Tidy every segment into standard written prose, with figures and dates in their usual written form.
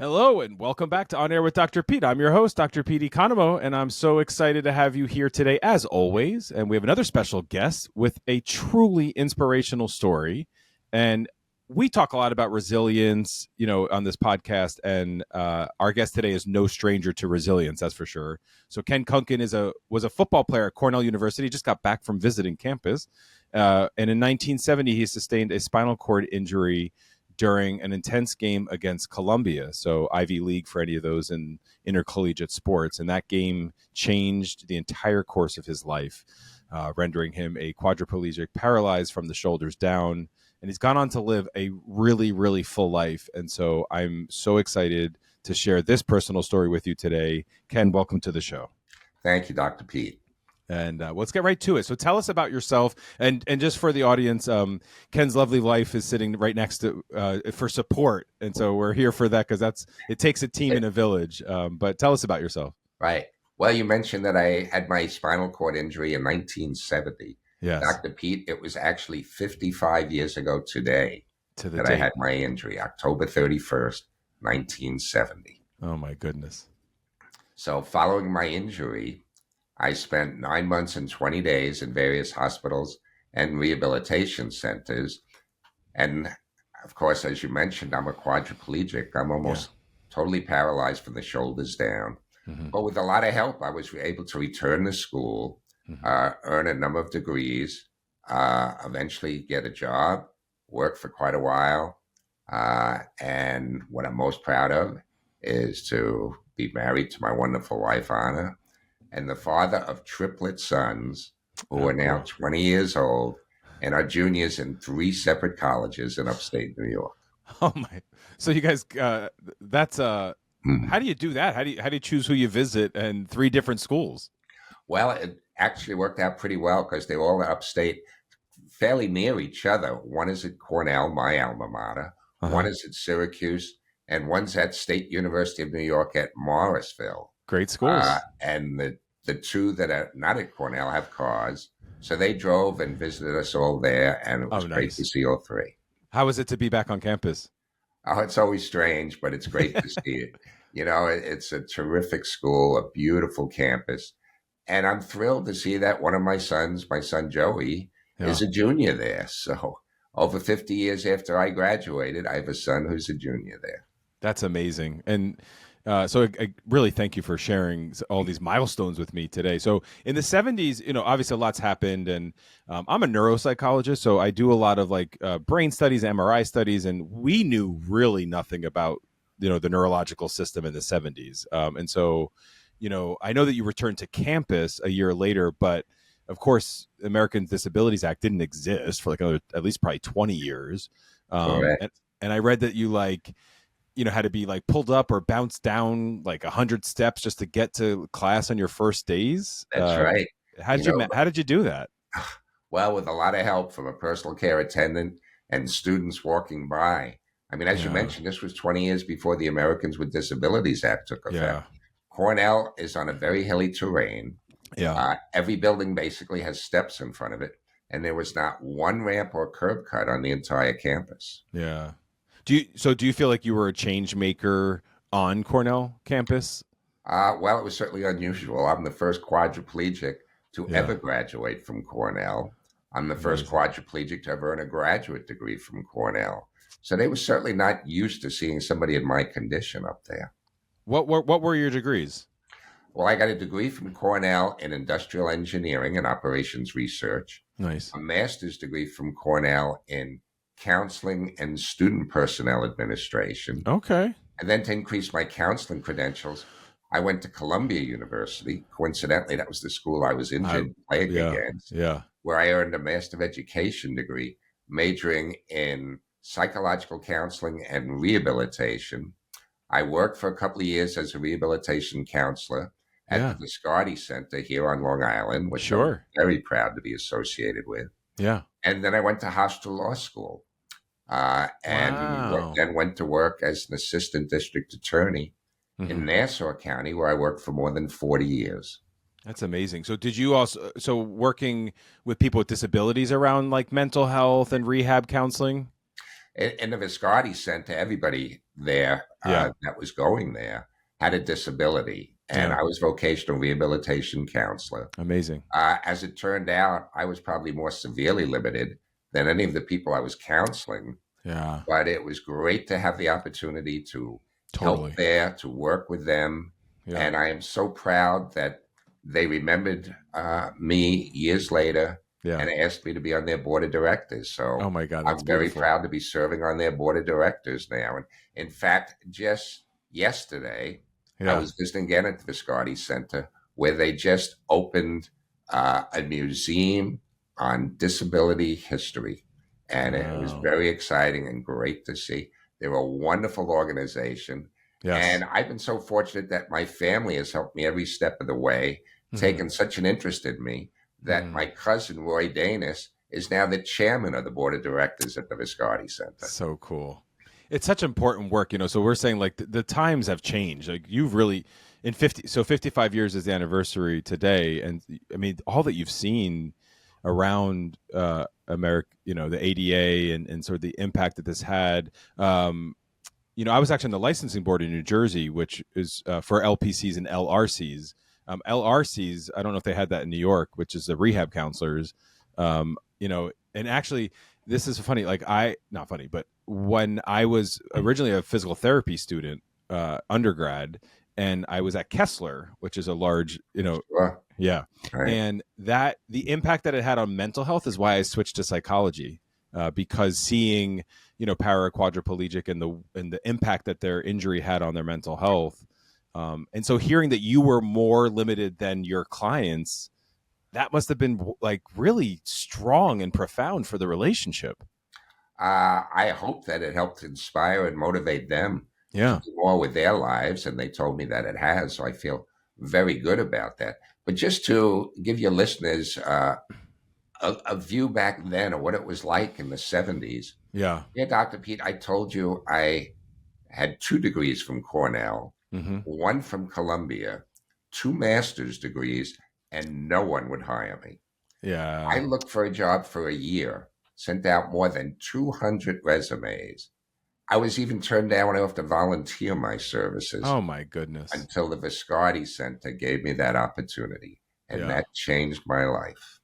Hello and welcome back to On Air with Dr. Pete. I'm your host, Dr. Pete Economo, and I'm so excited to have you here today, as always. And we have another special guest with a truly inspirational story. And we talk a lot about resilience, on this podcast. And our guest today is no stranger to resilience, that's for sure. So Ken Kunken was a football player at Cornell University. Just got back from visiting campus. And in 1970, he sustained a spinal cord injury during an intense game against Columbia, so Ivy League for any of those in intercollegiate sports. And that game changed the entire course of his life, rendering him a quadripelic, paralyzed from the shoulders down. And he's gone on to live a really, really full life. And so I'm so excited to share this personal story with you today. Ken, welcome to the show. Thank you, Dr. Pete. And let's get right to it. So tell us about yourself. And just for the audience, Ken's lovely wife is sitting right next to for support. And so we're here for that because it takes a team in a village. But tell us about yourself. Right. Well, you mentioned that I had my spinal cord injury in 1970. Yes. Dr. Pete, it was actually 55 years ago today that I had my injury, October 31st, 1970. Oh, my goodness. So following my injury, I spent 9 months and 20 days in various hospitals and rehabilitation centers. And of course, as you mentioned, I'm a quadriplegic. I'm almost totally paralyzed from the shoulders down. Mm-hmm. But with a lot of help, I was able to return to school, earn a number of degrees, eventually get a job, work for quite a while. And what I'm most proud of is to be married to my wonderful wife, Anna, and the father of triplet sons who are now 20 years old and are juniors in 3 separate colleges in upstate New York. Oh my! So you guys, that's how do you do that? How do you choose who you visit and 3 different schools? Well, it actually worked out pretty well because they're all upstate, fairly near each other. One is at Cornell, my alma mater. One is at Syracuse, and one's at State University of New York at Morrisville. Great schools. And the 2 that are not at Cornell have cars. So they drove and visited us all there, and it was great to see all 3. How was it to be back on campus? Oh, it's always strange, but it's great to see it. It's a terrific school, a beautiful campus. And I'm thrilled to see that one of my sons, my son Joey, is a junior there. So over 50 years after I graduated, I have a son who's a junior there. That's amazing. And so I really thank you for sharing all these milestones with me today. So in the 70s, obviously a lot's happened, and I'm a neuropsychologist, so I do a lot of brain studies, MRI studies, and we knew really nothing about, the neurological system in the 70s. And so, I know that you returned to campus a year later, but of course, American Disabilities Act didn't exist for at least probably 20 years. And I read that you had to be pulled up or bounced down 100 steps just to get to class on your first days. That's right. How did you do that? Well, with a lot of help from a personal care attendant and students walking by. I mean, as you mentioned, this was 20 years before the Americans with Disabilities Act took effect. Yeah. Cornell is on a very hilly terrain. Yeah. Every building basically has steps in front of it, and there was not one ramp or curb cut on the entire campus. Yeah. Do you feel like you were a change maker on Cornell campus? Well, it was certainly unusual. I'm the first quadriplegic to ever graduate from Cornell. I'm the first quadriplegic to ever earn a graduate degree from Cornell. So they were certainly not used to seeing somebody in my condition up there. What were your degrees? Well, I got a degree from Cornell in industrial engineering and operations research. Nice. A master's degree from Cornell in counseling and student personnel administration. Okay. And then to increase my counseling credentials, I went to Columbia University. Coincidentally, that was the school I was injured playing against. Yeah. Where I earned a Master of Education degree, majoring in psychological counseling and rehabilitation. I worked for a couple of years as a rehabilitation counselor at the Viscardi Center here on Long Island, which I'm very proud to be associated with. Yeah. And then I went to Hofstra Law School. Then went to work as an assistant district attorney in Nassau County, where I worked for more than 40 years. That's amazing. So did you also, working with people with disabilities around mental health and rehab counseling? in the Viscardi Center, everybody there Yeah. that was going there had a disability, and Yeah. I was vocational rehabilitation counselor. Amazing. As it turned out, I was probably more severely limited than any of the people I was counseling, Yeah. but it was great to have the opportunity to help Totally. there, to work with them. Yeah. And I am so proud that they remembered me years later Yeah. and asked me to be on their board of directors. Oh So my God, that's I'm very beautiful. proud to be serving on their board of directors now. And in fact, just yesterday, I Yeah. was visiting again at the Viscardi Center where they just opened a museum on disability history. And it was Wow. very exciting and great to see. They're a wonderful organization. And Yes. I've been so fortunate that my family has helped me every step of the way, Hmm. taken such an interest in me that Hmm. my cousin, Roy Danis, is now the chairman of the board of directors at the Viscardi Center. So cool. It's such important work, so we're saying like the times have changed. Like you've really in 55 years is the anniversary today, and I mean all that you've seen around America, the ADA and sort of the impact that this had. I was actually on the licensing board in New Jersey, which is for LPCs and LRCs. LRCs, I don't know if they had that in New York, which is the rehab counselors. And actually, this is funny. Like not funny, but when I was originally a physical therapy student, undergrad, and I was at Kessler, which is a large, Sure. yeah, Right. and that the impact that it had on mental health is why I switched to psychology, because seeing para quadriplegic and the impact that their injury had on their mental health, and so hearing that you were more limited than your clients, that must have been like really strong and profound for the relationship. I hope that it helped inspire and motivate them to Yeah. do more with their lives. And they told me that it has. So I feel very good about that. But just to give your listeners a view back then of what it was like in the 70s. Yeah. Yeah, Dr. Pete, I told you I had 2 degrees from Cornell, Mm-hmm. one from Columbia, 2 master's degrees, and no one would hire me. I Yeah. looked for a job for a year, sent out more than 200 resumes. I was even turned down when I have to volunteer my services Oh my goodness. until the Viscardi Center gave me that opportunity. And Yeah. that changed my life.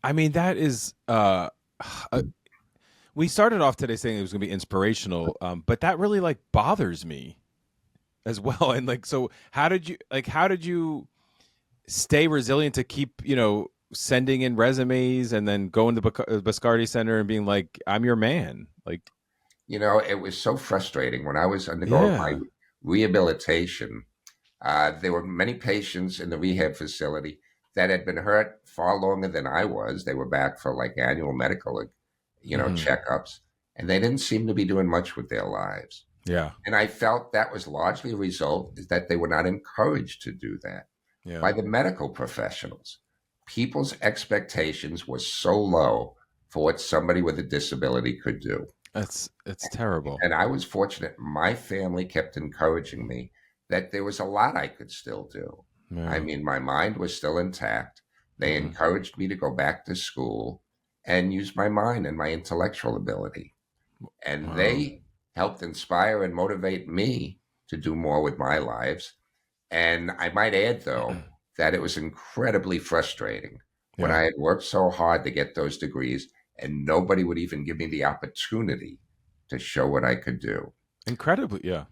I mean, that is uh, we started off today saying it was going to be inspirational, but that really like bothers me as well. And like, so how did you stay resilient to keep, sending in resumes and then going to Biscardi Center and being like, I'm your man. Like, It was so frustrating when I was undergoing my yeah. rehabilitation. There were many patients in the rehab facility that had been hurt far longer than I was. They were back for like annual medical, Hmm. checkups, and they didn't seem to be doing much with their lives. Yeah. And I felt that was largely a result is that they were not encouraged to do that Yeah. by the medical professionals. People's expectations were so low for what somebody with a disability could do. It's terrible. And I was fortunate. My family kept encouraging me that there was a lot I could still do. I Yeah. mean, my mind was still intact. They Hmm. encouraged me to go back to school and use my mind and my intellectual ability. And Wow. they helped inspire and motivate me to do more with my lives. And I might add, though, that it was incredibly frustrating when Yeah. I had worked so hard to get those degrees and nobody would even give me the opportunity to show what I could do. Incredibly. Yeah.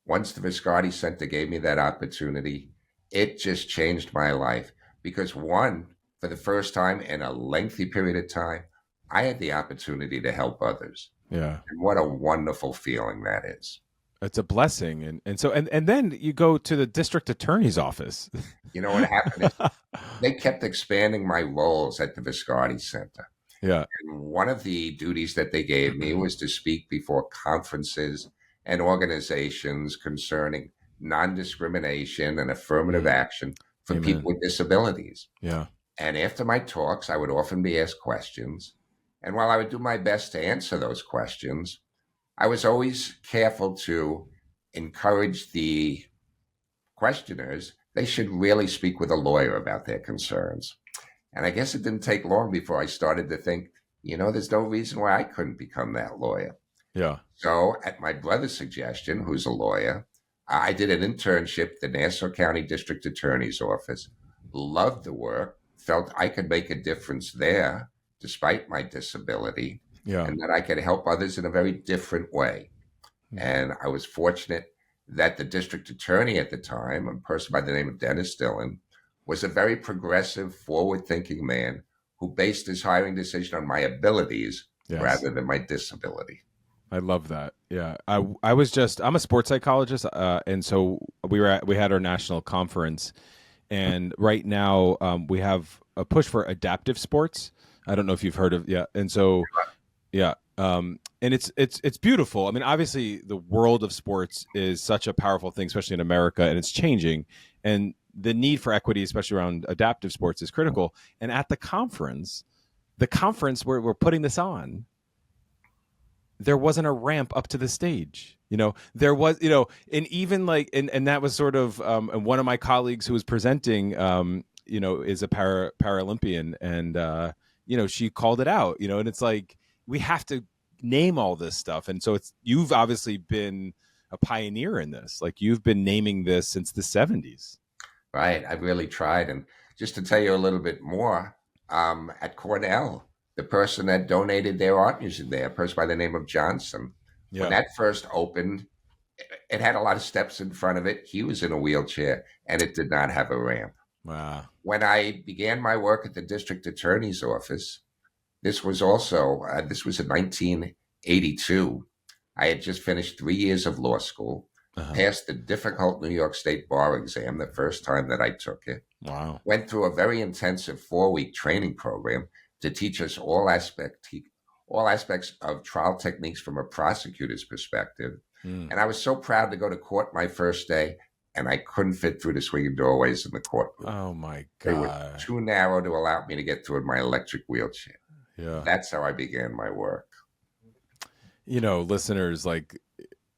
Once the Viscardi Center gave me that opportunity, it just changed my life because, one, for the first time in a lengthy period of time, I had the opportunity to help others. Yeah. And what a wonderful feeling that is. It's a blessing. And so, and then you go to the district attorney's office. You know what happened is they kept expanding my roles at the Viscardi Center. Yeah. And one of the duties that they gave me was to speak before conferences and organizations concerning non discrimination and affirmative Mm. action for people Amen. with disabilities. Yeah. And after my talks, I would often be asked questions. And while I would do my best to answer those questions, I was always careful to encourage the questioners. They should really speak with a lawyer about their concerns. And I guess it didn't take long before I started to think, there's no reason why I couldn't become that lawyer. Yeah. So, at my brother's suggestion, who's a lawyer, I did an internship at the Nassau County District Attorney's Office. Loved the work, felt I could make a difference there despite my disability, Yeah. and that I could help others in a very different way. And I was fortunate that the district attorney at the time, a person by the name of Dennis Dillon, was a very progressive, forward thinking man who based his hiring decision on my abilities Yes. rather than my disability. I love that. Yeah. I was just I'm a sports psychologist, and so we had our national conference, and right now we have a push for adaptive sports. I don't know if you've heard of, yeah. And so yeah. And it's beautiful. I mean, obviously, the world of sports is such a powerful thing, especially in America, and it's changing. And the need for equity, especially around adaptive sports, is critical. And at the conference where we're putting this on, there wasn't a ramp up to the stage. There was, and even like, and that was sort of, and one of my colleagues who was presenting, is a Paralympian, and she called it out, and it's like we have to name all this stuff, and so you've obviously been a pioneer in this. Like you've been naming this since the '70s. Right. I've really tried. And just to tell you a little bit more, at Cornell, the person that donated their art museum there, a person by the name of Johnson, when Yeah. that first opened, it had a lot of steps in front of it. He was in a wheelchair and it did not have a ramp. Wow. When I began my work at the district attorney's office, this was in 1982. I had just finished 3 years of law school, Uh-huh. passed the difficult New York State bar exam the first time that I took it, Wow. went through a very intensive 4-week training program to teach us all aspects of trial techniques from a prosecutor's perspective. Mm. And I was so proud to go to court my first day, and I couldn't fit through the swinging doorways in the courtroom. Oh my They were God. too narrow to allow me to get through in my electric wheelchair. Yeah. That's how I began my work. Listeners, like,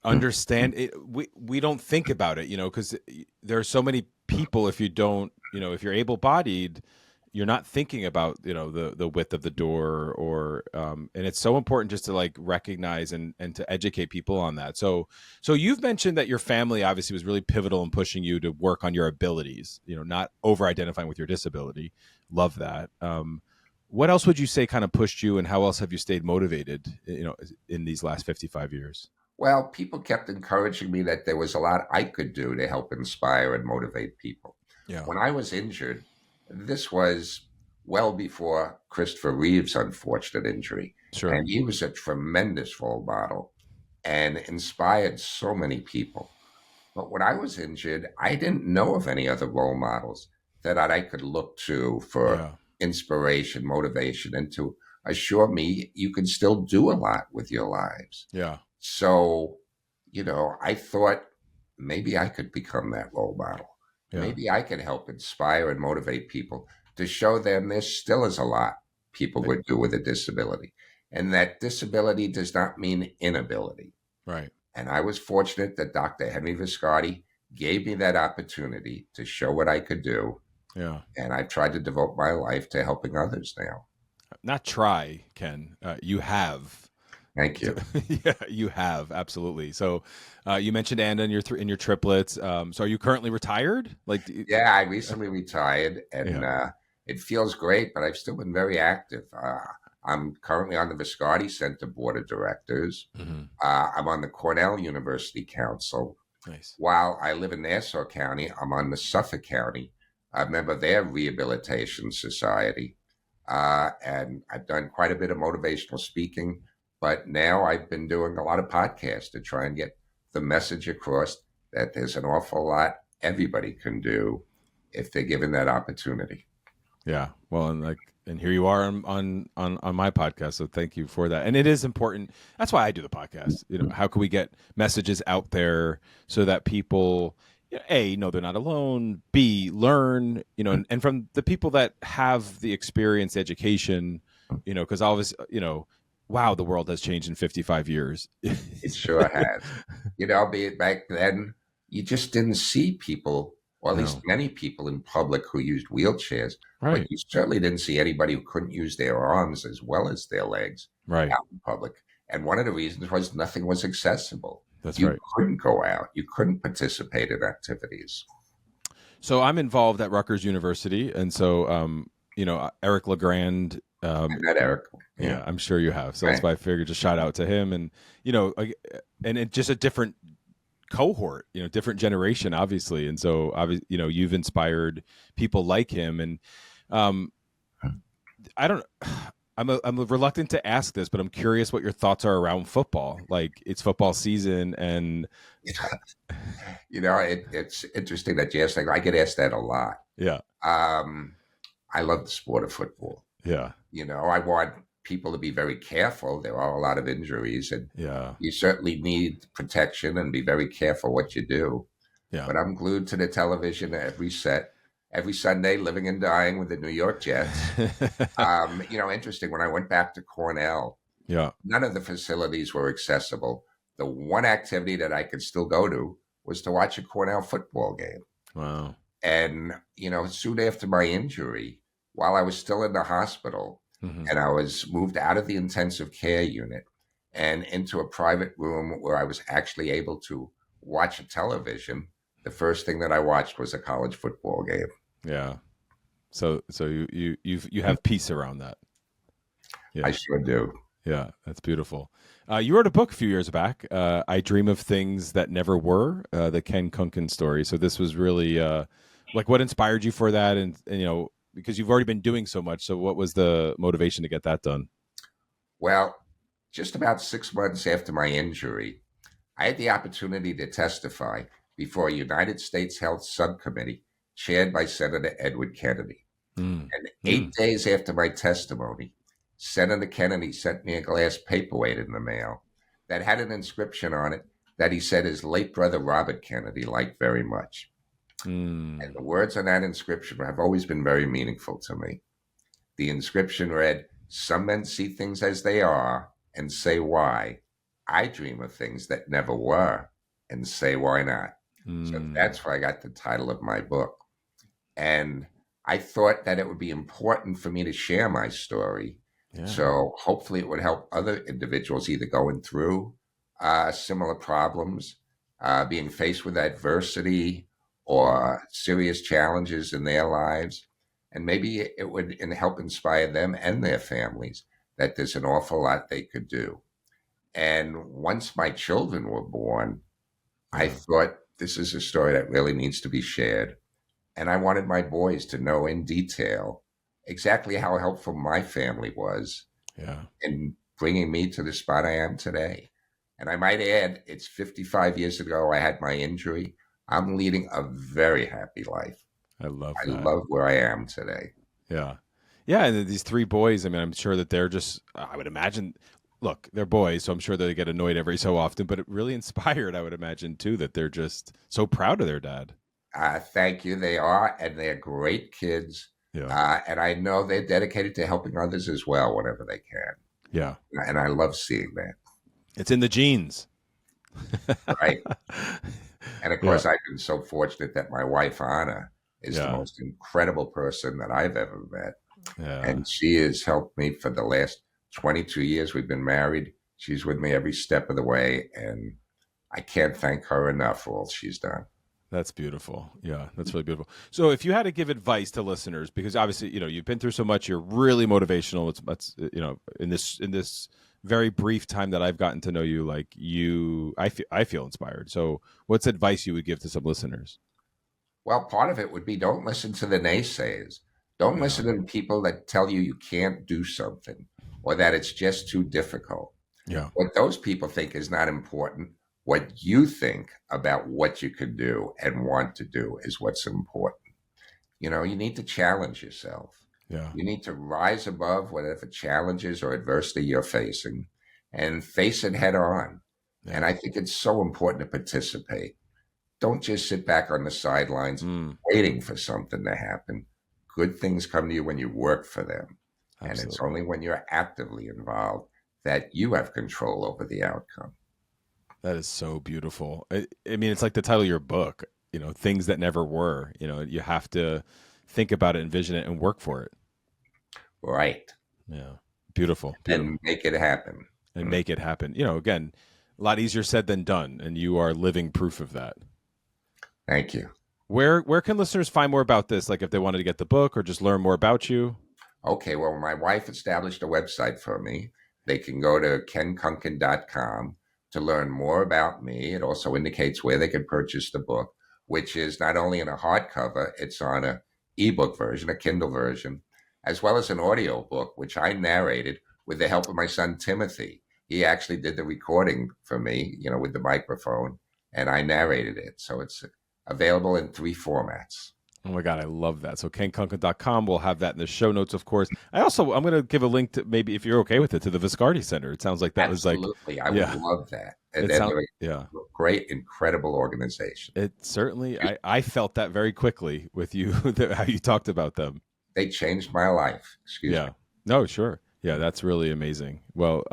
understand it. We don't think about it, because there are so many people. If you don't, if you're able-bodied, you're not thinking about, the width of the door, or and it's so important just to like recognize and to educate people on that. So you've mentioned that your family obviously was really pivotal in pushing you to work on your abilities, not over identifying with your disability. Love that. What else would you say kind of pushed you, and how else have you stayed motivated, in these last 55 years? Well, people kept encouraging me that there was a lot I could do to help inspire and motivate people. Yeah. When I was injured, this was well before Christopher Reeve's unfortunate injury. Sure. And he was a tremendous role model and inspired so many people. But when I was injured, I didn't know of any other role models that I could look to for Yeah. inspiration, motivation, and to assure me you can still do a lot with your lives. Yeah. So, I thought maybe I could become that role model. Yeah. Maybe I could help inspire and motivate people to show them there still is a lot people would do with a disability. And that disability does not mean inability. Right. And I was fortunate that Dr. Henry Viscardi gave me that opportunity to show what I could do. Yeah. And I've tried to devote my life to helping others now. Not try, Ken. You have. Thank you. Yeah, you have, absolutely. So, you mentioned Anna and your triplets. So, are you currently retired? Like, Yeah, I recently retired, and yeah. it feels great, but I've still been very active. I'm currently on the Viscardi Center Board of Directors. Mm-hmm. I'm on the Cornell University Council. Nice. While I live in Nassau County, I'm on the Suffolk County, a member of their Rehabilitation Society. And I've done quite a bit of motivational speaking, but now I've been doing a lot of podcasts to try and get the message across that there's an awful lot everybody can do if they're given that opportunity. Yeah. Well, and here you are on my podcast. So thank you for that. And it is important. That's why I do the podcast. How can we get messages out there so that people, A, know they're not alone, B, learn, and from the people that have the experience, the education, because obviously, wow, the world has changed in 55 years. It sure has. Be it back then, you just didn't see people, or at least many people in public who used wheelchairs. Right. But you certainly didn't see anybody who couldn't use their arms as well as their legs Right. out in public. And one of the reasons was nothing was accessible. That's You right. couldn't go out. You couldn't participate in activities. So I'm involved at Rutgers University, and so Eric Legrand. And that, Eric, yeah, Yeah, I'm sure you have. So that's right. why I figured just shout out to him, and and it just a different cohort, different generation, obviously, and so obviously, you've inspired people like him, and um, I don't. I'm reluctant to ask this, but I'm curious what your thoughts are around football. Like it's football season, and It's interesting that you asked that. I get asked that a lot. yeah, Um, I love the sport of football. yeah, I want people to be very careful. There are a lot of injuries, and yeah, you certainly need protection and be very careful what you do. yeah, But I'm glued to the television every Sunday, living and dying with the New York Jets. Interesting. When I went back to Cornell, yeah. none of the facilities were accessible. The one activity that I could still go to was to watch a Cornell football game. Wow. And, soon after my injury, while I was still in the hospital Hmm. and I was moved out of the intensive care unit and into a private room where I was actually able to watch a television, the first thing that I watched was a college football game. Yeah. So you have peace around that. I Yeah. sure do. Yeah. That's beautiful. You wrote a book a few years back. I Dream of Things That Never Were, the Ken Kunken story. So this was really like what inspired you for that, and because you've already been doing so much. So what was the motivation to get that done? Well, just about 6 months after my injury, I had the opportunity to testify before a United States Health Subcommittee chaired by Senator Edward Kennedy. Mm. And Mm. 8 days after my testimony, Senator Kennedy sent me a glass paperweight in the mail that had an inscription on it that he said his late brother Robert Kennedy liked very much. And Mm. the words on that inscription have always been very meaningful to me. The inscription read, "Some men see things as they are and say why. I dream of things that never were and say why not." So Mm. that's where I got the title of my book. And I thought that it would be important for me to share my story. Yeah. So hopefully it would help other individuals either going through similar problems, being faced with adversity or serious challenges in their lives. And maybe it would help inspire them and their families that there's an awful lot they could do. And once my children were born, I Yeah. thought this is a story that really needs to be shared. And I wanted my boys to know in detail exactly how helpful my family was Yeah. in bringing me to the spot I am today. And I might add, it's 55 years ago I had my injury. I'm leading a very happy life. I love I that. love where I am today. Yeah. Yeah. And these three boys, I mean, I'm sure that they're just, I would imagine, look, they're boys, so I'm sure they get annoyed every so often, but it really inspired, I would imagine, too, that they're just so proud of their dad. Thank you. They are, and they're great kids. Yeah. And I know they're dedicated to helping others as well whenever they can. Yeah. And I love seeing that. It's in the genes. Right. And of Yeah. course, I've been so fortunate that my wife, Anna, is the Yeah. most incredible person that I've ever met. Yeah. And she has helped me for the last 22 years we've been married. She's with me every step of the way. And I can't thank her enough for all she's done. That's beautiful. Yeah, that's really beautiful. So, if you had to give advice to listeners, because obviously, you've been through so much, you're really motivational. It's in this very brief time that I've gotten to know you, I feel inspired. So, what's advice you would give to some listeners? Well, part of it would be don't listen to the naysayers. Don't Yeah, listen to the people that tell you you can't do something or that it's just too difficult. yeah, What those people think is not important. What you think about what you can do and want to do is what's important. You need to challenge yourself. yeah, You need to rise above whatever challenges or adversity you're facing and face it head on. And yeah. I think it's so important to participate. Don't just sit back on the sidelines Mm, waiting for something to happen. Good things come to you when you work for them. And it's absolutely. only when you're actively involved that you have control over the outcome. That is so beautiful. I mean, it's like the title of your book. Things that never were. You have to think about it, envision it, and work for it. Right. Yeah, beautiful, beautiful. And make it happen. and make it happen. Again, a lot easier said than done, and you are living proof of that. Thank you. Where can listeners find more about this? Like if they wanted to get the book or just learn more about you? Okay, well, my wife established a website for me. They can go to kenkunken.com to learn more about me. It also indicates where they can purchase the book, which is not only in a hardcover, it's on a ebook version, a Kindle version, as well as an audio book, which I narrated with the help of my son, Timothy. He actually did the recording for me, with the microphone, and I narrated it. So it's available in 3 formats. Oh my God, I love that. So kenkunken.com, we'll have that in the show notes, of course. I'm going to give a link to, maybe if you're okay with it, to the Viscardi Center. It sounds like that Absolutely. I would love that. And they're a great, incredible organization. It certainly, I felt that very quickly with you, how you talked about them. They changed my life. Excuse me. No, sure. Yeah, that's really amazing. Well,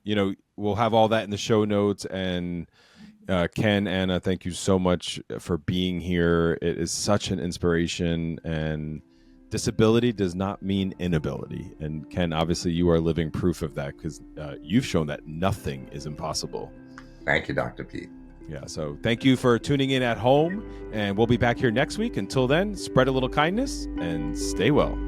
we'll have all that in the show notes. And Ken, Anna, thank you so much for being here. It is such an inspiration, and disability does not mean inability. And Ken, obviously you are living proof of that, because you've shown that nothing is impossible. Thank you, Dr. Pete. Yeah, so thank you for tuning in at home, and we'll be back here next week. Until then, spread a little kindness and stay well.